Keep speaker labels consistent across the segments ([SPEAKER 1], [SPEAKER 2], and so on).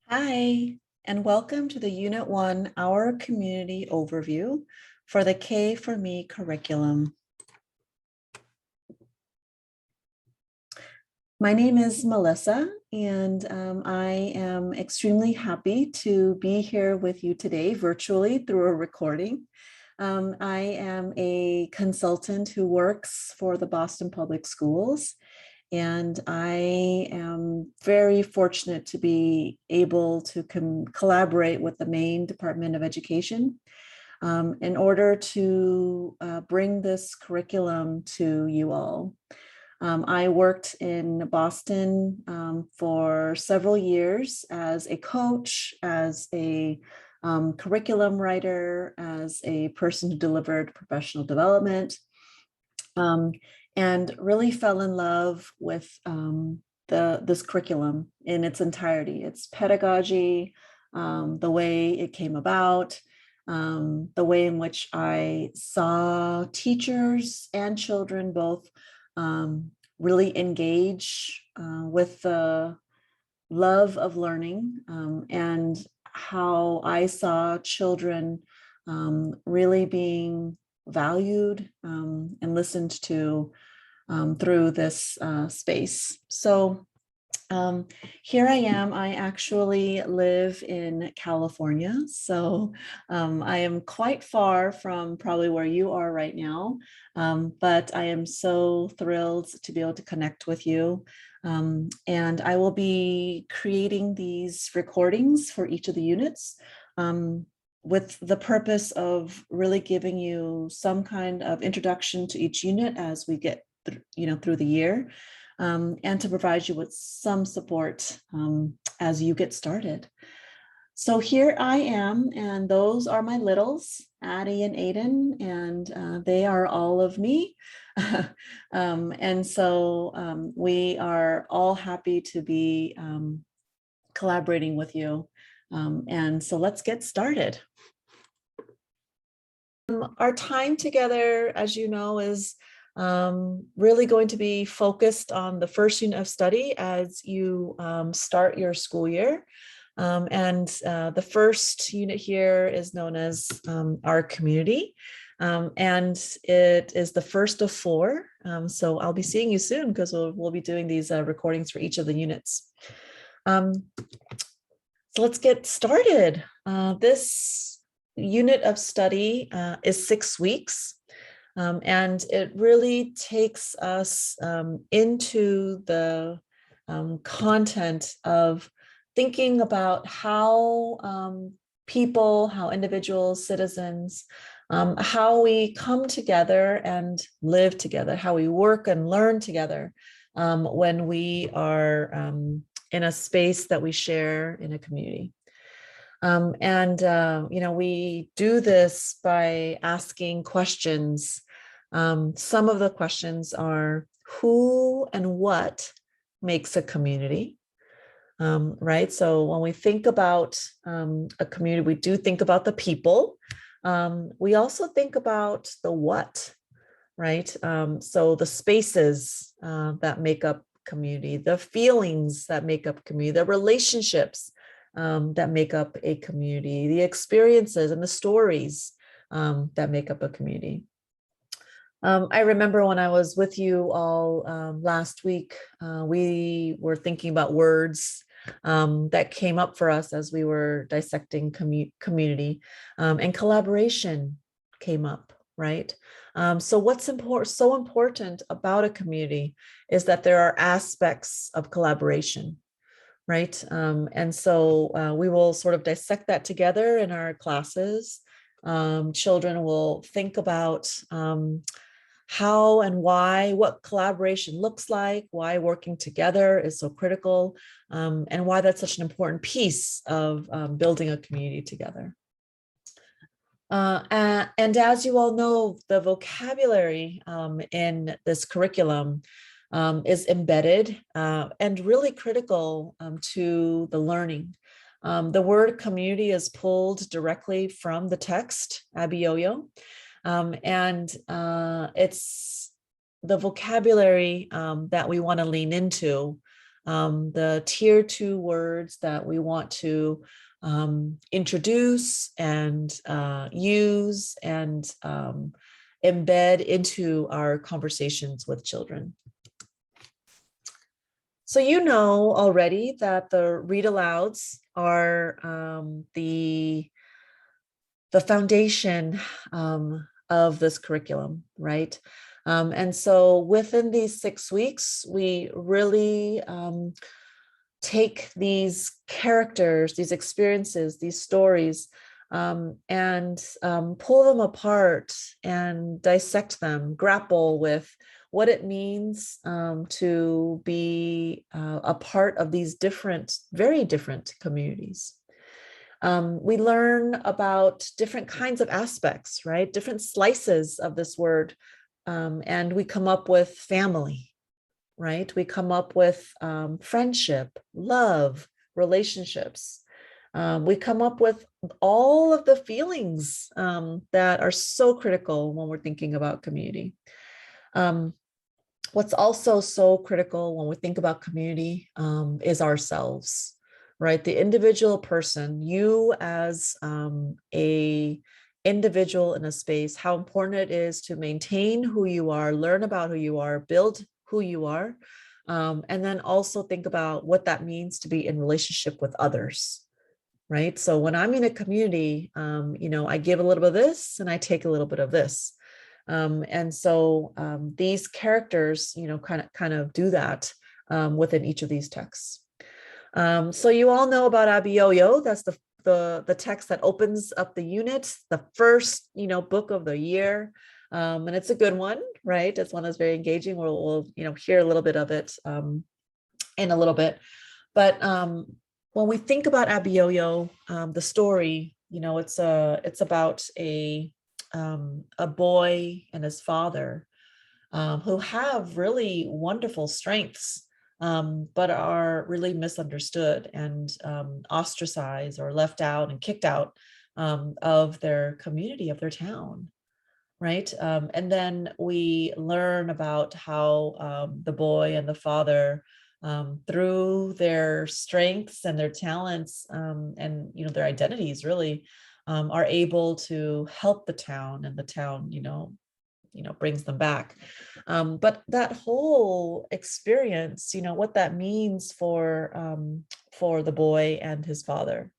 [SPEAKER 1] Hi, and welcome to the Unit 1 Our Community Overview for the K for Me curriculum. My name is Melissa, and I am extremely happy to be here with you today virtually through a recording. I am a consultant who works for the Boston Public Schools, and I am very fortunate to be able to collaborate with the Maine Department of Education in order to bring this curriculum to you all. I worked in Boston for several years as a coach, as a curriculum writer, as a person who delivered professional development, and really fell in love with this curriculum in its entirety, its pedagogy, the way it came about, the way in which I saw teachers and children both really engage with the love of learning, and how I saw children really being valued and listened to through this space. So here I am. I actually live in California, so I am quite far from probably where you are right now, but I am so thrilled to be able to connect with you. And I will be creating these recordings for each of the units with the purpose of really giving you some kind of introduction to each unit as we get through the year. And to provide you with some support as you get started. So here I am, and those are my littles, Addie and Aiden, and they are all of me. And so we are all happy to be collaborating with you. And so let's get started. Our time together, as you know, is really going to be focused on the first unit of study as you start your school year. And the first unit here is known as Our Community. And it is the first of 4. So I'll be seeing you soon because we'll be doing these recordings for each of the units. So let's get started. This unit of study is 6 weeks. And it really takes us into the content of thinking about how people, how individuals, citizens, how we come together and live together, how we work and learn together when we are in a space that we share in a community. We do this by asking questions. Some of the questions are who and what makes a community, right? So when we think about a community, we do think about the people. We also think about the what, right? So the spaces that make up community, the feelings that make up community, the relationships that make up a community, the experiences and the stories that make up a community. I remember when I was with you all last week, we were thinking about words that came up for us as we were dissecting community, and collaboration came up, right? So what's so important about a community is that there are aspects of collaboration, right? And so we will sort of dissect that together in our classes. Children will think about how and why, what collaboration looks like, why working together is so critical, and why that's such an important piece of building a community together. And as you all know, the vocabulary in this curriculum is embedded and really critical to the learning. The word community is pulled directly from the text, Abiyoyo. And it's the vocabulary that we want to lean into the tier 2 words that we want to introduce and use and embed into our conversations with children. So you know already that the read alouds are the foundation of this curriculum, right? And so within these 6 weeks, we really take these characters, these experiences, these stories, and pull them apart and dissect them, grapple with what it means to be a part of these different, very different communities. We learn about different kinds of aspects, right? Different slices of this word. And we come up with family, right? We come up with friendship, love, relationships. We come up with all of the feelings that are so critical when we're thinking about community. What's also so critical when we think about community is ourselves, right? The individual person, you as a individual in a space, how important it is to maintain who you are, learn about who you are, build who you are, and then also think about what that means to be in relationship with others, right? So when I'm in a community, I give a little bit of this and I take a little bit of this. And so these characters, kind of do that within each of these texts. So you all know about Abiyoyo. That's the text that opens up the unit, the first, book of the year. And it's a good one, right? It's one that's very engaging. We'll hear a little bit of it in a little bit. But when we think about Abiyoyo, the story, it's about a boy and his father who have really wonderful strengths, but are really misunderstood and ostracized or left out and kicked out of their community, of their town. Right. And then we learn about how the boy and the father, through their strengths and their talents and, their identities really, are able to help the town, and the town, brings them back. But that whole experience, what that means for the boy and his father,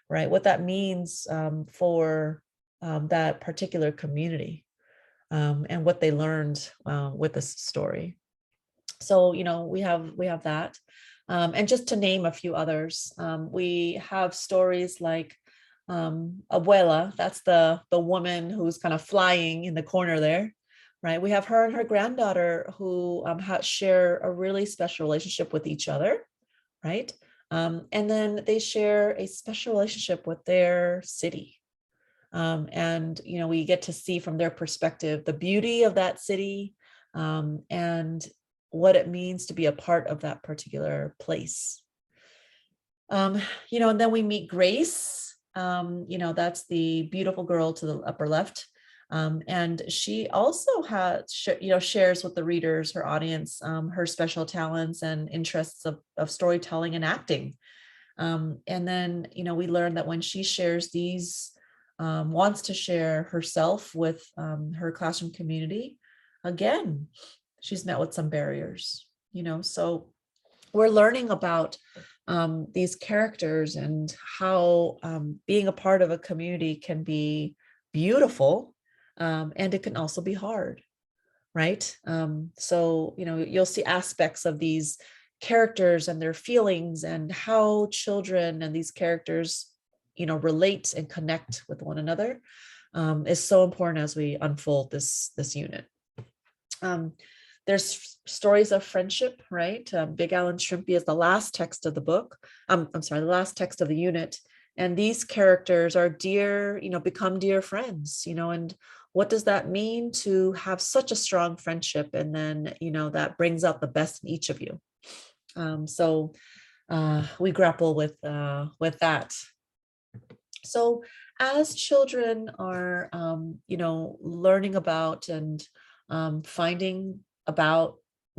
[SPEAKER 1] right? What that means for that particular community. And what they learned with this story. So, we have that. And just to name a few others, we have stories like Abuela, that's the woman who's kind of flying in the corner there, right? We have her and her granddaughter who share a really special relationship with each other, right? And then they share a special relationship with their city. And we get to see from their perspective the beauty of that city and what it means to be a part of that particular place. And then we meet Grace. That's the beautiful girl to the upper left. And she also shares with the readers, her audience, her special talents and interests of storytelling and acting. And then, we learn that when she shares these, wants to share herself with her classroom community, again, she's met with some barriers, so we're learning about these characters and how being a part of a community can be beautiful, and it can also be hard, right? So, you'll see aspects of these characters and their feelings and how children and these characters relate and connect with one another is so important as we unfold this unit. There's stories of friendship, right? Big Al and Shrimpy is the last text of the book. The last text of the unit. And these characters are become dear friends, and what does that mean to have such a strong friendship? And then, that brings out the best in each of you. So we grapple with that. So as children are, learning about and finding about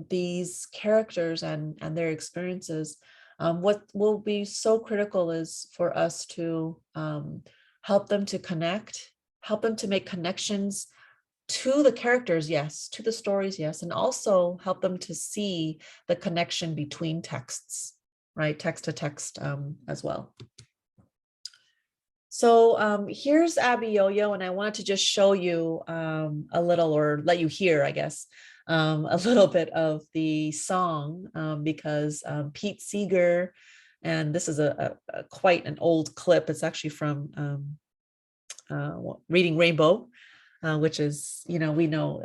[SPEAKER 1] these characters and their experiences, what will be so critical is for us to help them to connect, help them to make connections to the characters, yes, to the stories, yes, and also help them to see the connection between texts, right? Text to text as well. So here's Abby Yo-Yo, and I wanted to just show you a little, or let you hear, I guess, a little bit of the song because Pete Seeger, and this is a quite an old clip. It's actually from Reading Rainbow, which is, we know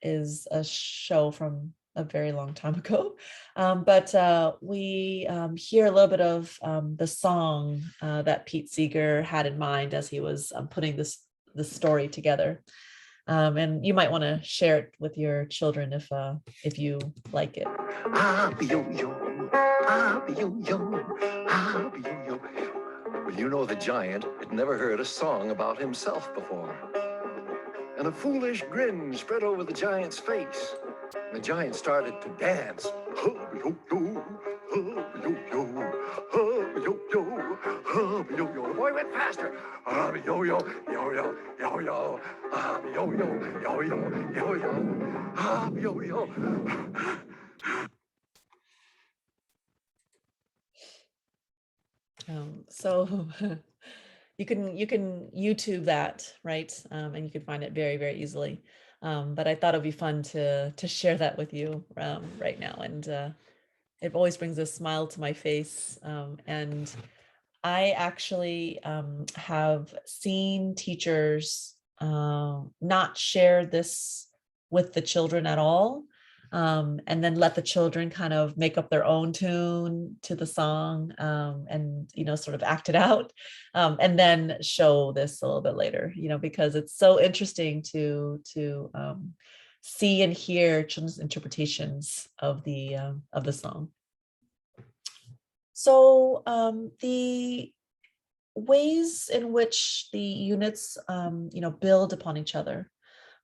[SPEAKER 1] is a show from a very long time ago. But we hear a little bit of the song that Pete Seeger had in mind as he was putting this story together. And you might want to share it with your children if you like it.
[SPEAKER 2] Yo-yo, yo-yo, yo-yo. Well, you know the giant had never heard a song about himself before. And a foolish grin spread over the giant's face. The giant started to dance. Yo-yo, yo-yo, yo-yo, yo-yo. The boy went faster. Yo-yo, yo-yo, yo-yo, yo-yo, yo-yo, yo-yo, yo-yo.
[SPEAKER 1] So you can YouTube that, right? And you can find it very, very easily. But I thought it'd be fun to share that with you right now. And it always brings a smile to my face. And I actually have seen teachers not share this with the children at all. And then let the children kind of make up their own tune to the song and, sort of act it out. And then show this a little bit later, because it's so interesting to see and hear children's interpretations of the song. So the ways in which the units, build upon each other,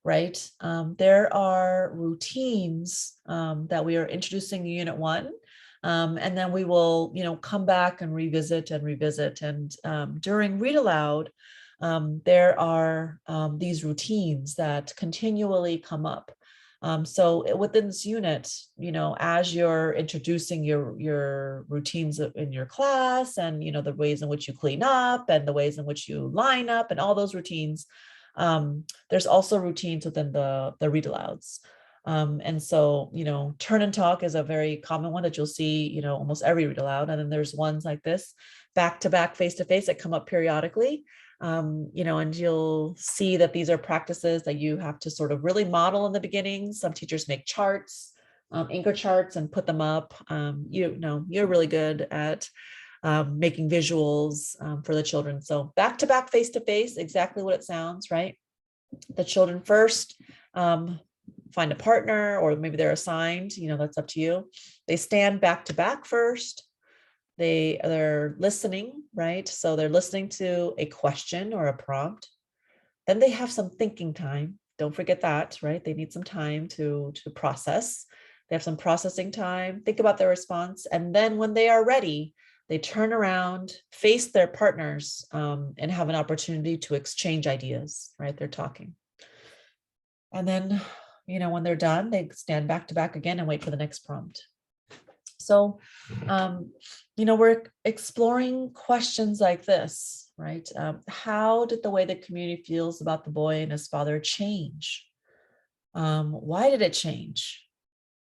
[SPEAKER 1] right? There are routines that we are introducing in Unit 1, and then we will, come back and revisit. And during Read Aloud, there are these routines that continually come up. So within this unit, as you're introducing your routines in your class and, the ways in which you clean up and the ways in which you line up and all those routines, there's also routines within the Read Alouds. And so, turn and talk is a very common one that you'll see, almost every Read Aloud. And then there's ones like this, back to back, face to face, that come up periodically. And you'll see that these are practices that you have to sort of really model in the beginning. Some teachers make charts, anchor charts, and put them up. You're really good at making visuals for the children. So back to back, face to face, exactly what it sounds, right? The children first find a partner, or maybe they're assigned, that's up to you. They stand back to back first. They're listening, right? So they're listening to a question or a prompt. Then they have some thinking time. Don't forget that, right? They need some time to process. They have some processing time, think about their response. And then when they are ready, they turn around, face their partners, and have an opportunity to exchange ideas, right? They're talking. And then, when they're done, they stand back to back again and wait for the next prompt. So, we're exploring questions like this, right? How did the way the community feels about the boy and his father change? Why did it change,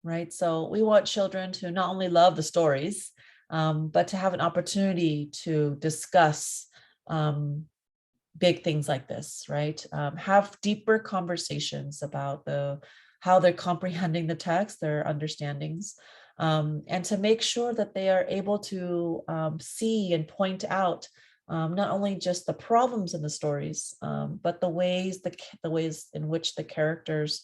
[SPEAKER 1] right? So we want children to not only love the stories, but to have an opportunity to discuss big things like this, right? Have deeper conversations about how they're comprehending the text, their understandings, and to make sure that they are able to see and point out not only just the problems in the stories, but the ways in which the characters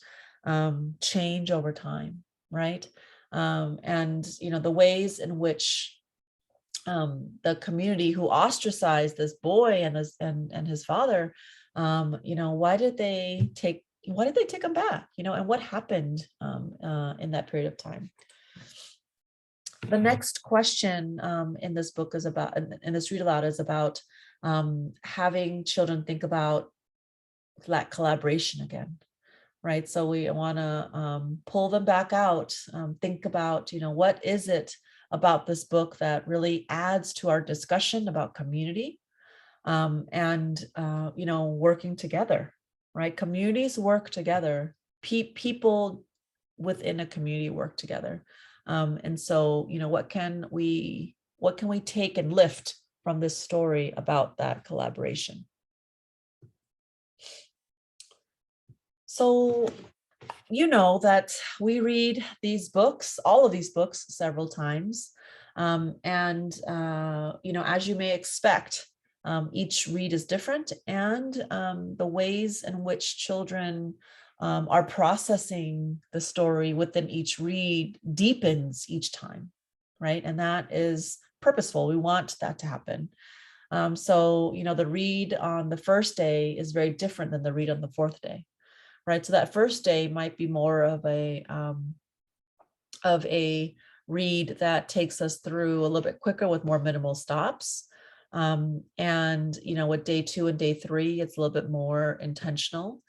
[SPEAKER 1] change over time, right? And the ways in which the community who ostracized this boy and his father, why did they take
[SPEAKER 3] why did they take them back? And what happened in that period of time? The next question in this book is about, in this read aloud, is about having children think about that collaboration again, right? So we want to pull them back out, think about, what is it about this book that really adds to our discussion about community and, working together, right? Communities work together. People within a community work together. And so, what can we take and lift from this story about that collaboration? So, that we read these books, all of these books, several times. And, as you may expect, each read is different, and the ways in which children are processing the story within each read deepens each time, right? And that is purposeful. We want that to happen. So, the read on the first day is very different than the read on the fourth day, right? So that first day might be more of a read that takes us through a little bit quicker with more minimal stops. And, with day 2 and day 3, it's a little bit more intentional.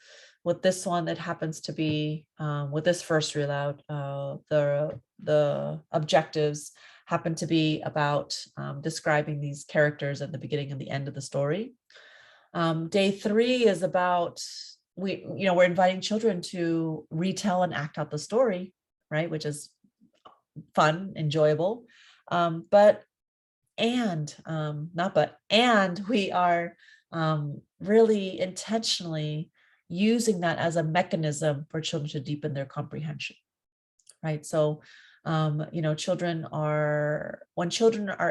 [SPEAKER 3] With this one, it happens to be, with this first read aloud, the objectives happen to be about describing these characters at the beginning and the end of the story. Day 3 is about, we're inviting children to retell and act out the story, right? Which is fun, enjoyable. And we are really intentionally using that as a mechanism for children to deepen their comprehension, right? So, when children are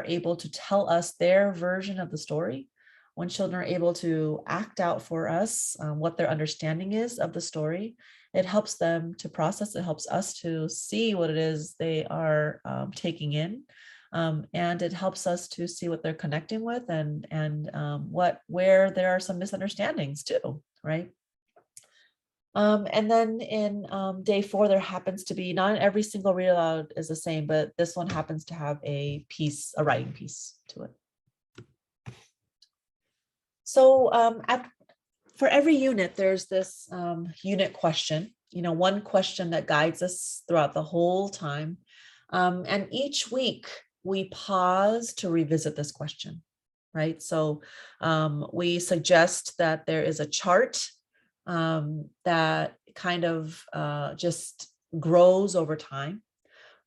[SPEAKER 3] able to tell us their version of the story, when children are able to act out for us what their understanding is of the story, it helps them to process. It helps us to see what it is they are taking in. And it helps us to see what they're connecting with and where there are some misunderstandings too, right? And then in day 4, there happens to be, not every single read aloud is the same, but this one happens to have a writing piece to it. So for every unit, there's this unit question, one question that guides us throughout the whole time. And each week we pause to revisit this question, right? So we suggest that there is a chart that kind of just grows over time,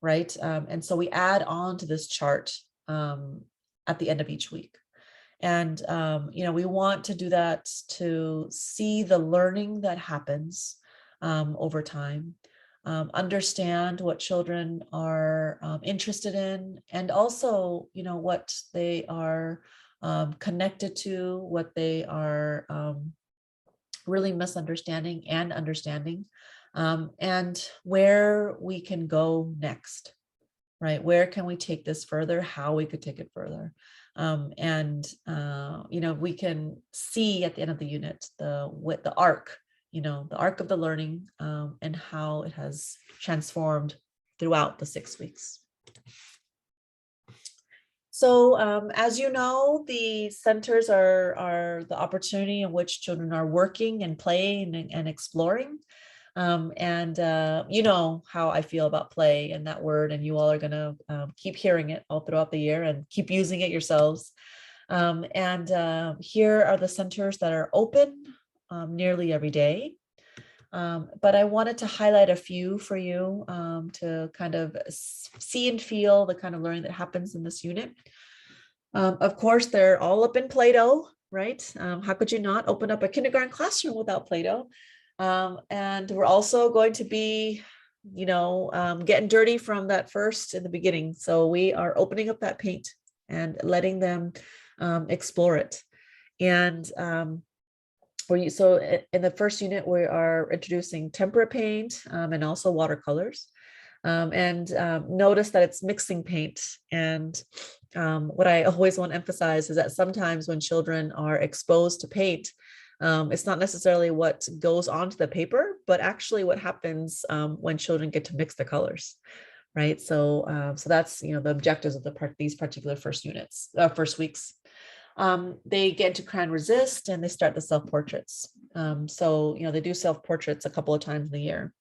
[SPEAKER 3] right? And so we add on to this chart at the end of each week. And, we want to do that to see the learning that happens over time, understand what children are interested in, and also, what they are connected to, what they are really misunderstanding and understanding, and where we can go next, right? Where can we take this further? How we could take it further? We can see at the end of the unit the arc, the arc of the learning and how it has transformed throughout the 6 weeks. So as you know, the centers are the opportunity in which children are working and playing and exploring. You know how I feel about play and that word, and you all are going to keep hearing it all throughout the year and keep using it yourselves. Here are the centers that are open nearly every day. But I wanted to highlight a few for you to kind of see and feel the kind of learning that happens in this unit. Of course, they're all up in Play-Doh, right? How could you not open up a kindergarten classroom without Play-Doh? And we're also going to be, getting dirty from that first in the beginning. So we are opening up that paint and letting them explore it. And so in the first unit, we are introducing tempera paint and also watercolors. Notice that it's mixing paint. And what I always want to emphasize is that sometimes when children are exposed to paint, It's not necessarily what goes onto the paper, but actually what happens when children get to mix the colors, right? So that's, the objectives of these particular first weeks. They get into crayon resist and they start the self-portraits. So they do self-portraits a couple of times in the year.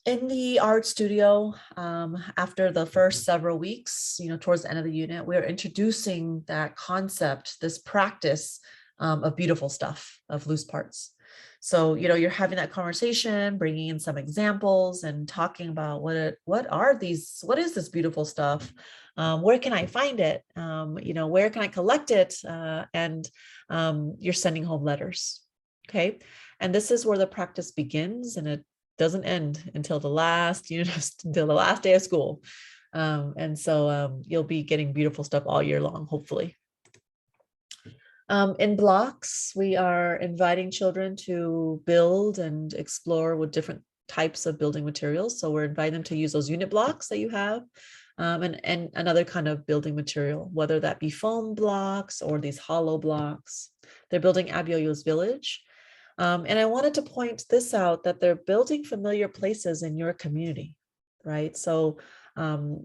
[SPEAKER 3] In the art studio, after the first several weeks, towards the end of the unit, we're introducing that concept, this practice of beautiful stuff, of loose parts. So, you're having that conversation, bringing in some examples and talking about what is this beautiful stuff? Where can I find it? Where can I collect it? And you're sending home letters. Okay. And this is where the practice begins, and it doesn't end until the last, until the last day of school. And so you'll be getting beautiful stuff all year long, hopefully. In blocks, we are inviting children to build and explore with different types of building materials. So we're inviting them to use those unit blocks that you have, and another kind of building material, whether that be foam blocks or these hollow blocks. They're building Abioyo's village. And I wanted to point this out, that they're building familiar places in your community, right? So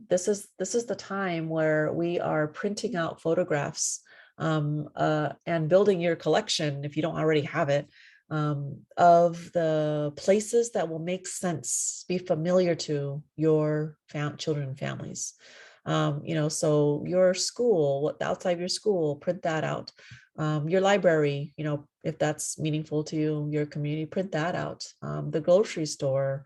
[SPEAKER 3] this is the time where we are printing out photographs and building your collection, if you don't already have it, of the places that will make sense, be familiar to your children and families. So your school, outside your school, print that out. Your library, if that's meaningful to you, your community, print that out. The grocery store,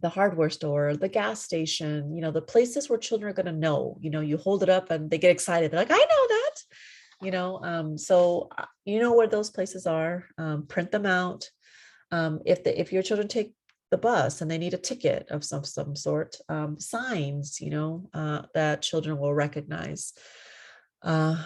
[SPEAKER 3] the hardware store, the gas station, the places where children are going to know, you hold it up and they get excited. They're like, I know that, so where those places are, print them out. If your children take the bus and they need a ticket of some sort, signs, that children will recognize. Children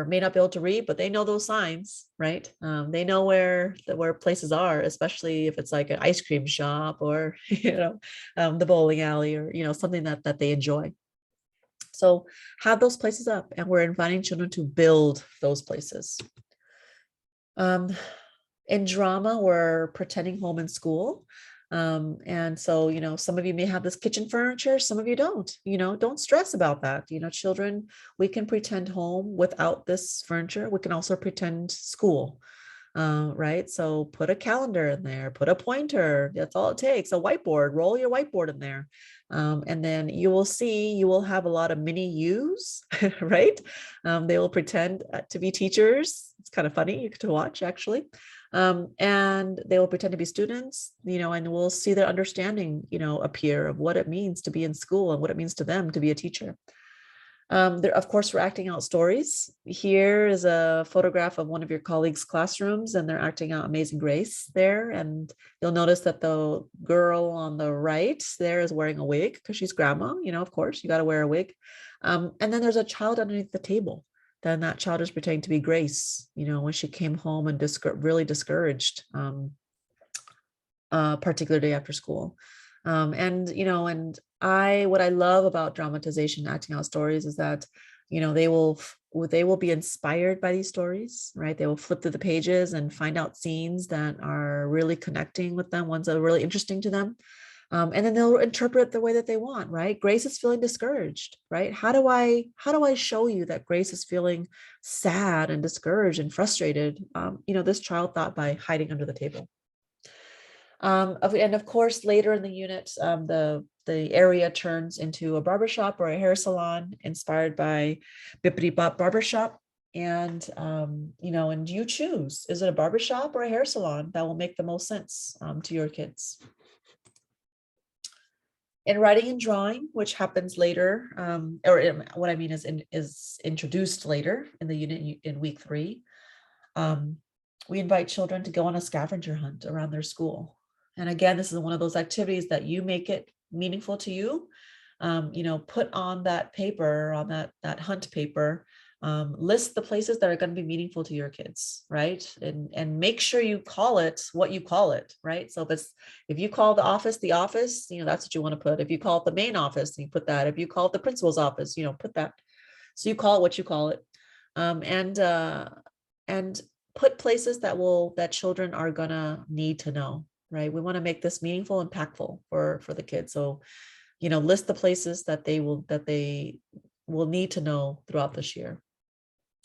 [SPEAKER 3] may not be able to read, but they know those signs, right? They know where places are, especially if it's like an ice cream shop or, the bowling alley, or, something that they enjoy. So have those places up, and we're inviting children to build those places. In drama, we're pretending home in school. And so, some of you may have this kitchen furniture, some of you don't, don't stress about that. Children, we can pretend home without this furniture. We can also pretend school, right? So put a calendar in there, put a pointer, that's all it takes. A whiteboard, roll your whiteboard in there. And then you will have a lot of mini yous, right? They will pretend to be teachers. It's kind of funny to watch, actually. And they will pretend to be students, and we'll see their understanding, appear of what it means to be in school and what it means to them to be a teacher. Of course, we're acting out stories. Here is a photograph of one of your colleagues' classrooms, and they're acting out Amazing Grace there. And you'll notice that the girl on the right there is wearing a wig because she's grandma, of course, you got to wear a wig. And then there's a child underneath the table. Then that child is pretending to be Grace, when she came home and really discouraged, particular day after school. And what I love about dramatization, acting out stories, is that, they will be inspired by these stories, right? They will flip through the pages and find out scenes that are really connecting with them, ones that are really interesting to them. And then they'll interpret the way that they want, right? Grace is feeling discouraged, right? How do I show you that Grace is feeling sad and discouraged and frustrated? This child thought by hiding under the table. And of course, later in the unit, the area turns into a barbershop or a hair salon inspired by Bippity Bop Barbershop. And, and you choose, is it a barbershop or a hair salon that will make the most sense to your kids? In writing and drawing, which happens later, what I mean is introduced later in the unit in week 3, we invite children to go on a scavenger hunt around their school. And again, this is one of those activities that you make it meaningful to you. Put on that paper, on that hunt paper, list the places that are going to be meaningful to your kids, right? And make sure you call it what you call it, right? So if you call the office, that's what you want to put. If you call it the main office, you put that. If you call it the principal's office, put that. So you call it what you call it. And put places that children are gonna need to know, right? We want to make this meaningful, impactful for the kids. So, list the places that they will need to know throughout this year.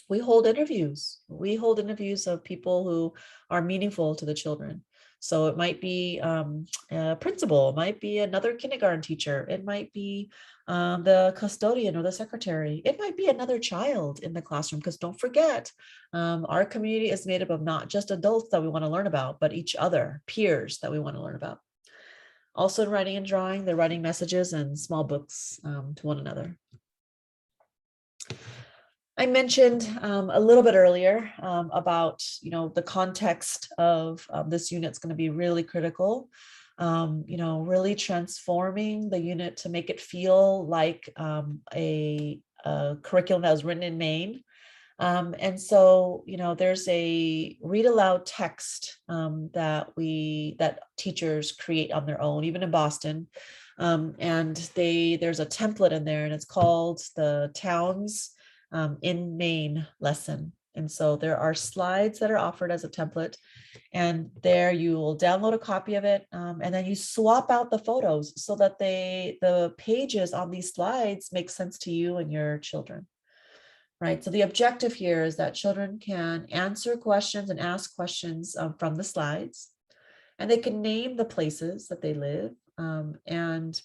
[SPEAKER 3] We hold interviews. We hold interviews of people who are meaningful to the children. So it might be a principal, it might be another kindergarten teacher, it might be the custodian or the secretary, it might be another child in the classroom, because don't forget, our community is made up of not just adults that we want to learn about, but each other, peers that we want to learn about. Also in writing and drawing, they're writing messages and small books to one another. I mentioned a little bit earlier about, the context of this unit's going to be really critical. Really transforming the unit to make it feel like a curriculum that was written in Maine. And so, there's a read aloud text that teachers create on their own, even in Boston. And there's a template in there, and it's called the Towns in Maine lesson. And so there are slides that are offered as a template, and there you will download a copy of it, and then you swap out the photos so that the pages on these slides make sense to you and your children. Right. So the objective here is that children can answer questions and ask questions from the slides, and they can name the places that they live, and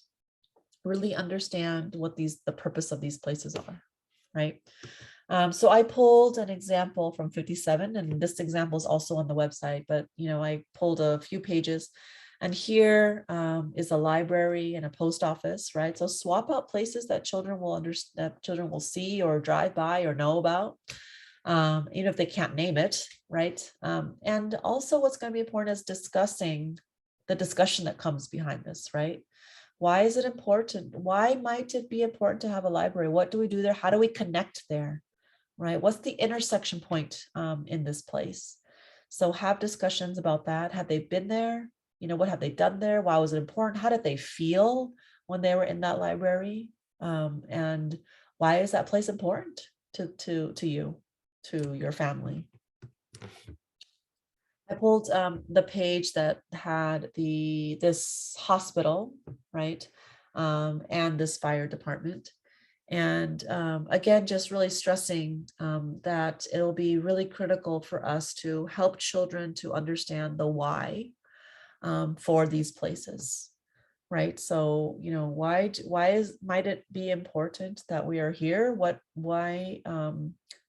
[SPEAKER 3] really understand what the purpose of these places are. Right. So I pulled an example from 57, and this example is also on the website, but I pulled a few pages, and here is a library and a post office, right? So swap out places that children will understand, that children will see or drive by or know about, even if they can't name it, right? And also what's going to be important is discussing the discussion that comes behind this, right? Why is it important? Why might it be important to have a library? What do we do there? How do we connect there, right? What's the intersection point in this place? So have discussions about that. Have they been there? What have they done there? Why was it important? How did they feel when they were in that library? And why is that place important to you, to your family? I pulled the page that had this hospital, right? And this fire department. And again, just really stressing that it'll be really critical for us to help children to understand the why for these places, right? So, might it be important that we are here? Why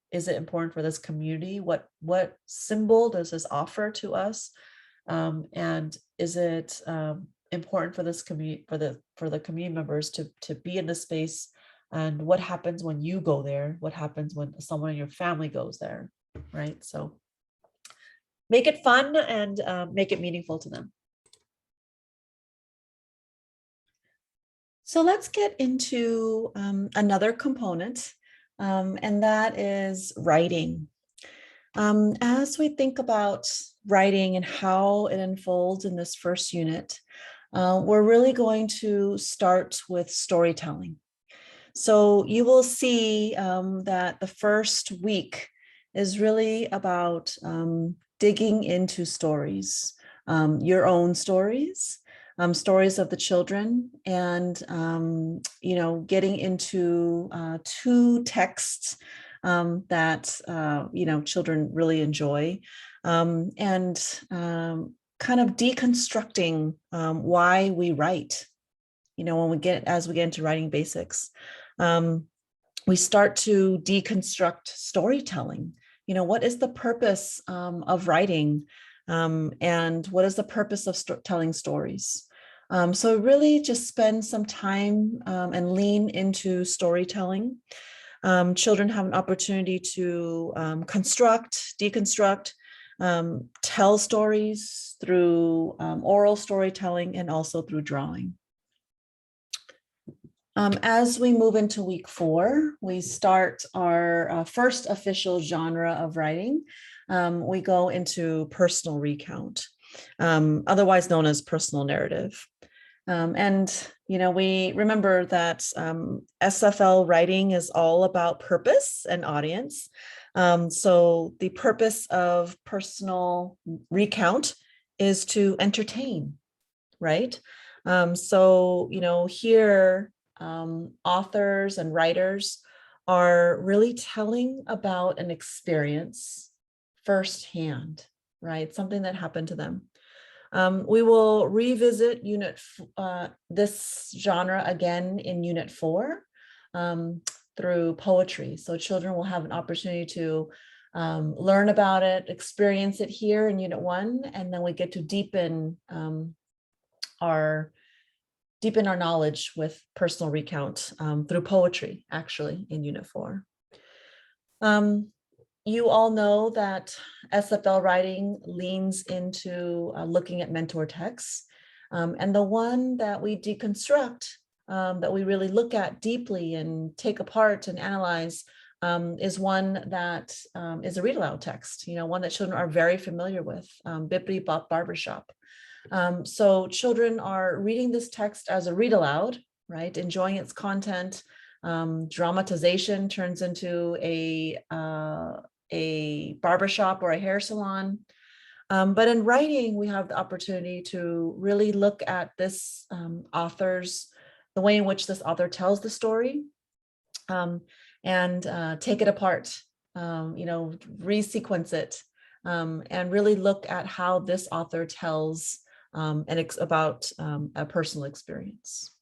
[SPEAKER 3] is it important for this community? What symbol does this offer to us? And is it important for this community, for the community members to be in the space? And what happens when you go there? What happens when someone in your family goes there, right? So make it fun and make it meaningful to them. So let's get into another component, and that is writing. As we think about writing and how it unfolds in this first unit, we're really going to start with storytelling. So you will see that the first week is really about digging into stories, your own stories, stories of the children, and getting into two texts that children really enjoy, and kind of deconstructing why we write. As we get into writing basics, we start to deconstruct storytelling. What is the purpose of writing, and what is the purpose of telling stories? So really just spend some time and lean into storytelling. Children have an opportunity to construct, deconstruct, tell stories through oral storytelling and also through drawing. As we move into week 4, we start our first official genre of writing. We go into personal recount, otherwise known as personal narrative. And We remember that SFL writing is all about purpose and audience. So the purpose of personal recount is to entertain, right? Here authors and writers are really telling about an experience firsthand, right? Something that happened to them. We will revisit this genre again in Unit 4 through poetry. So children will have an opportunity to learn about it, experience it here in Unit 1, and then we get to deepen our knowledge with personal recount through poetry, actually, in Unit 4. You all know that SFL writing leans into looking at mentor texts. And the one that we deconstruct, that we really look at deeply and take apart and analyze, is one that is a read aloud text, one that children are very familiar with, Bippity Bop Barbershop. So children are reading this text as a read aloud, right? Enjoying its content. Dramatization turns into a barbershop or a hair salon. But in writing, we have the opportunity to really look at this the way in which this author tells the story, and take it apart, resequence it, and really look at how this author tells about a personal experience.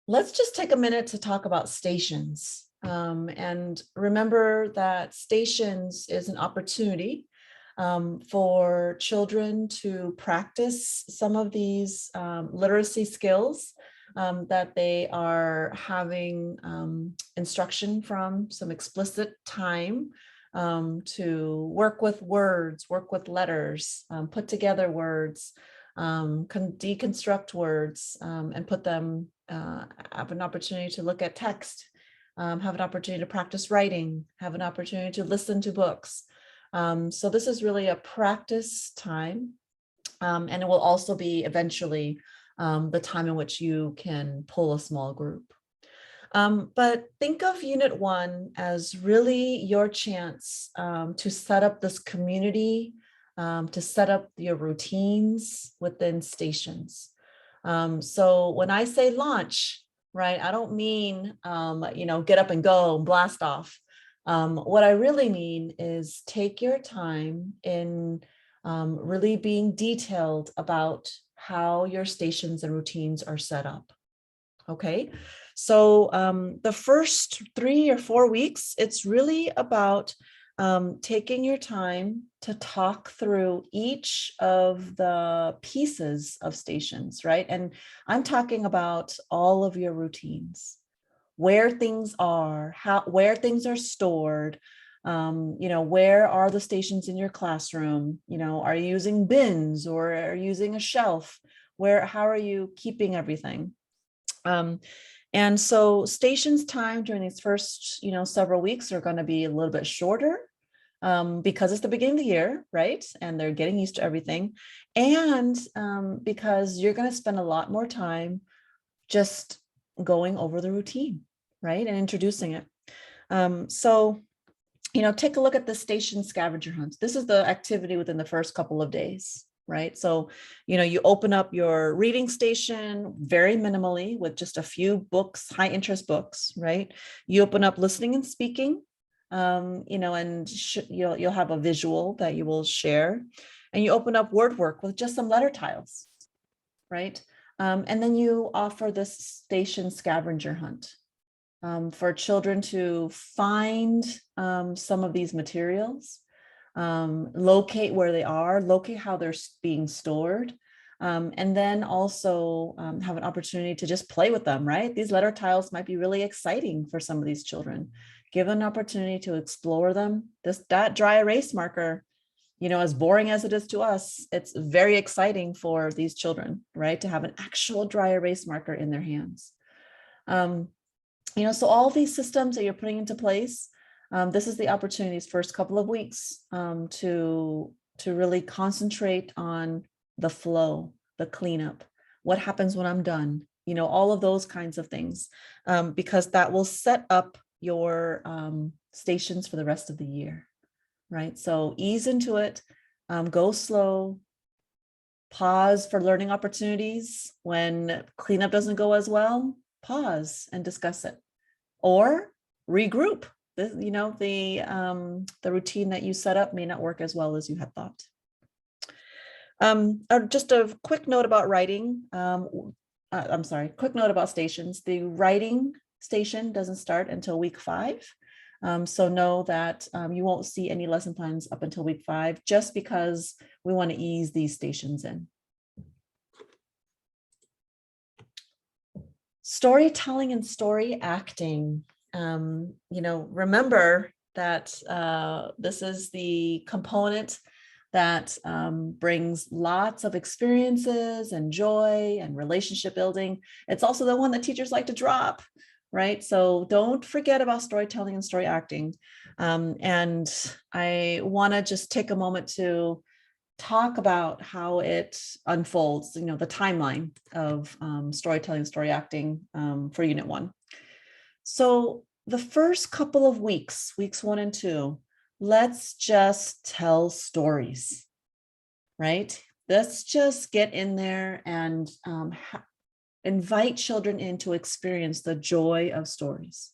[SPEAKER 3] Let's just take a minute to talk about stations. And remember that stations is an opportunity for children to practice some of these literacy skills that they are having instruction from, some explicit time to work with words, work with letters, put together words, deconstruct words, and put them, have an opportunity to look at text, have an opportunity to practice writing, have an opportunity to listen to books. So this is really a practice time, and it will also be eventually the time in which you can pull a small group. But think of Unit 1 as really your chance to set up this community, to set up your routines within stations. So when I say launch, right, I don't mean, get up and go and blast off. What I really mean is take your time in really being detailed about how your stations and routines are set up. Okay, so the first 3 or 4 weeks, it's really about taking your time to talk through each of the pieces of stations, right? And I'm talking about all of your routines, where things are, where things are stored, where are the stations in your classroom? Are you using bins or are you using a shelf? How are you keeping everything? And so stations time during these first, several weeks are going to be a little bit shorter because it's the beginning of the year, right? And they're getting used to everything. And because you're going to spend a lot more time just going over the routine, right? And introducing it. So, take a look at the station scavenger hunt. This is the activity within the first couple of days. Right. So, you open up your reading station very minimally with just a few books, high interest books, right? You open up listening and speaking, and you'll have a visual that you will share, and you open up word work with just some letter tiles, right? And then you offer this station scavenger hunt for children to find some of these materials, locate where they are, locate how they're being stored, and then also have an opportunity to just play with them, right? These letter tiles might be really exciting for some of these children. Give an opportunity to explore them. That dry erase marker, as boring as it is to us, it's very exciting for these children, right? To have an actual dry erase marker in their hands. So all these systems that you're putting into place, this is the opportunities first couple of weeks to really concentrate on
[SPEAKER 1] the flow, the cleanup, what happens when I'm done, all of those kinds of things, because that will set up your stations for the rest of the year, right? So ease into it, go slow, pause for learning opportunities. When cleanup doesn't go as well, pause and discuss it, or regroup. The routine that you set up may not work as well as you had thought. Just a quick note about writing. Quick note about stations. The writing station doesn't start until week 5. So know that you won't see any lesson plans up until week 5, just because we want to ease these stations in. Storytelling and story acting. Remember that this is the component that brings lots of experiences and joy and relationship building. It's also the one that teachers like to drop, right? So don't forget about storytelling and story acting. And I want to just take a moment to talk about how it unfolds, the timeline of storytelling and story acting for Unit 1. So the first couple of weeks 1 and 2, let's just tell stories, right? Let's just get in there and invite children in to experience the joy of stories.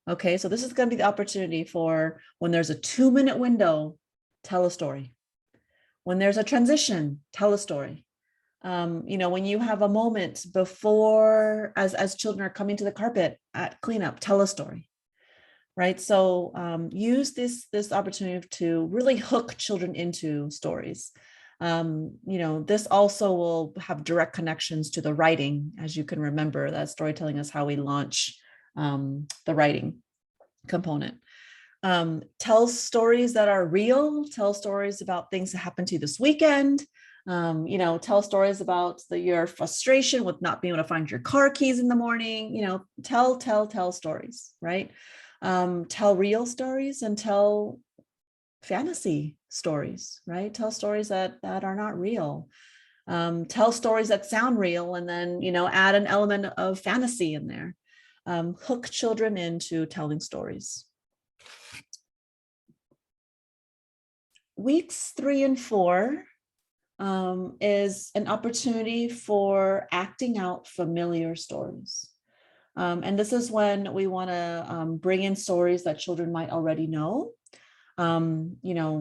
[SPEAKER 1] Okay, so this is going to be the opportunity for, when there's a 2-minute window, tell a story. When there's a transition, tell a story. When you have a moment before, as children are coming to the carpet at cleanup, tell a story, right? So use this opportunity to really hook children into stories. This also will have direct connections to the writing. As you can remember, that storytelling is how we launch the writing component. Tell stories that are real, tell stories about things that happened to you this weekend. Tell stories about your frustration with not being able to find your car keys in the morning. Tell stories, right? Tell real stories and tell fantasy stories, right? Tell stories that are not real. Tell stories that sound real, and then, add an element of fantasy in there. Hook children into telling stories. Weeks 3 and 4 is an opportunity for acting out familiar stories. And this is when we want to bring in stories that children might already know. Abioyo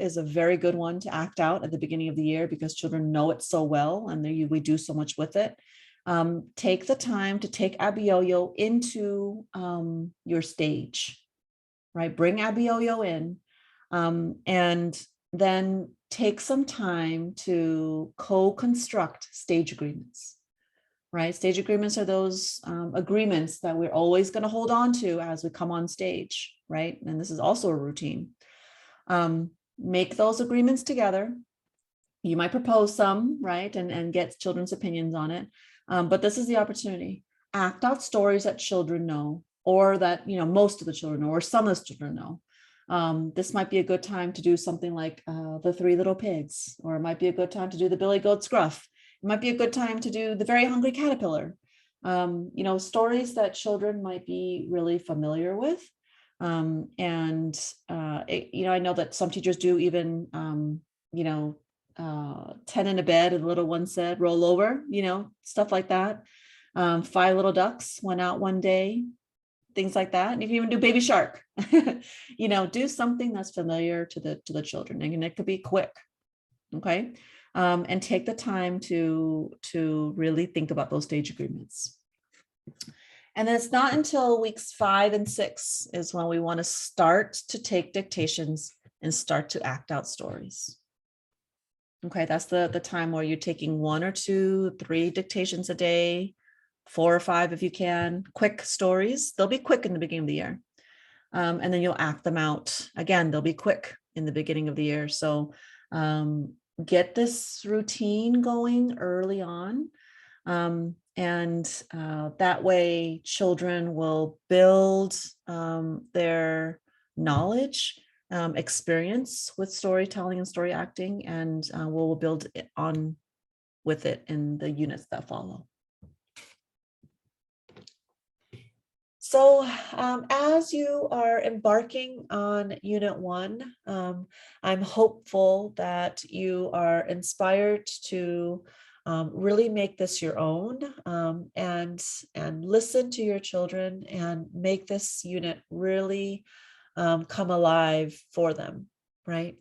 [SPEAKER 1] is a very good one to act out at the beginning of the year, because children know it so well and we do so much with it. Take the time to take Abioyo into your stage, right? Bring Abioyo in, and then take some time to co-construct stage agreements, right? Stage agreements are those agreements that we're always going to hold on to as we come on stage, right? And this is also a routine. Make those agreements together. You might propose some, right? And get children's opinions on it. But this is the opportunity. Act out stories that children know, or that, most of the children know, or some of the children know. This might be a good time to do something like the 3 Little Pigs, or it might be a good time to do the Billy Goat Scruff. It might be a good time to do the Very Hungry Caterpillar. Stories that children might be really familiar with. I know that some teachers do even, 10 in a bed, and the little one said, roll over, stuff like that. 5 Little Ducks went out one day, things like that. And if you even do Baby Shark, do something that's familiar to the children, and it could be quick. Okay. And take the time to really think about those stage agreements. And then it's not until weeks 5 and 6 is when we want to start to take dictations and start to act out stories. Okay, that's the time where you're taking 1 or 2, 3 dictations a day, 4 or 5 if you can. Quick stories. They'll be quick in the beginning of the year. And then you'll act them out. Again, they'll be quick in the beginning of the year. So get this routine going early on. And that way children will build their knowledge experience with storytelling and story acting, and we'll build it on with it in the units that follow.
[SPEAKER 3] So as you are embarking on Unit 1, I'm hopeful that you are inspired to really make this your own, and listen to your children and make this unit really come alive for them, right?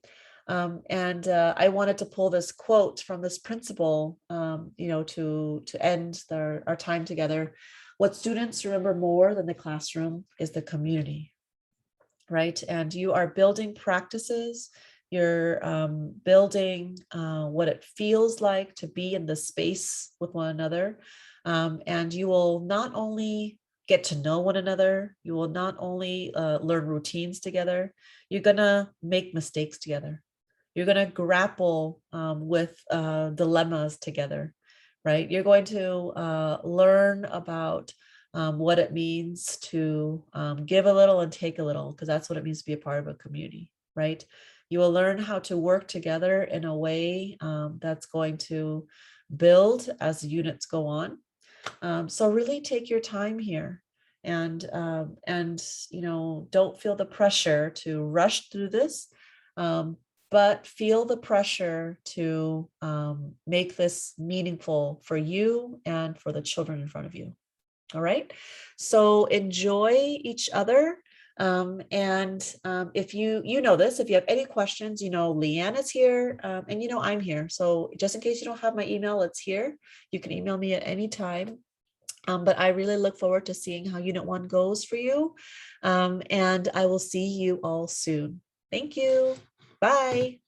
[SPEAKER 3] I wanted to pull this quote from this principle, to end our time together. What students remember more than the classroom is the community, right? And you are building practices, you're building what it feels like to be in the space with one another. And you will not only get to know one another, you will not only learn routines together, you're gonna make mistakes together. You're gonna grapple with dilemmas together, right? You're going to learn about what it means to give a little and take a little, because that's what it means to be a part of a community, right? You will learn how to work together in a way that's going to build as the units go on. So really take your time here, and don't feel the pressure to rush through this. But feel the pressure to make this meaningful for you and for the children in front of you. All right. So enjoy each other. If you know this, if you have any questions, Leanne is here, and I'm here. So just in case you don't have my email, it's here. You can email me at any time. But I really look forward to seeing how Unit 1 goes for you. And I will see you all soon. Thank you. Bye.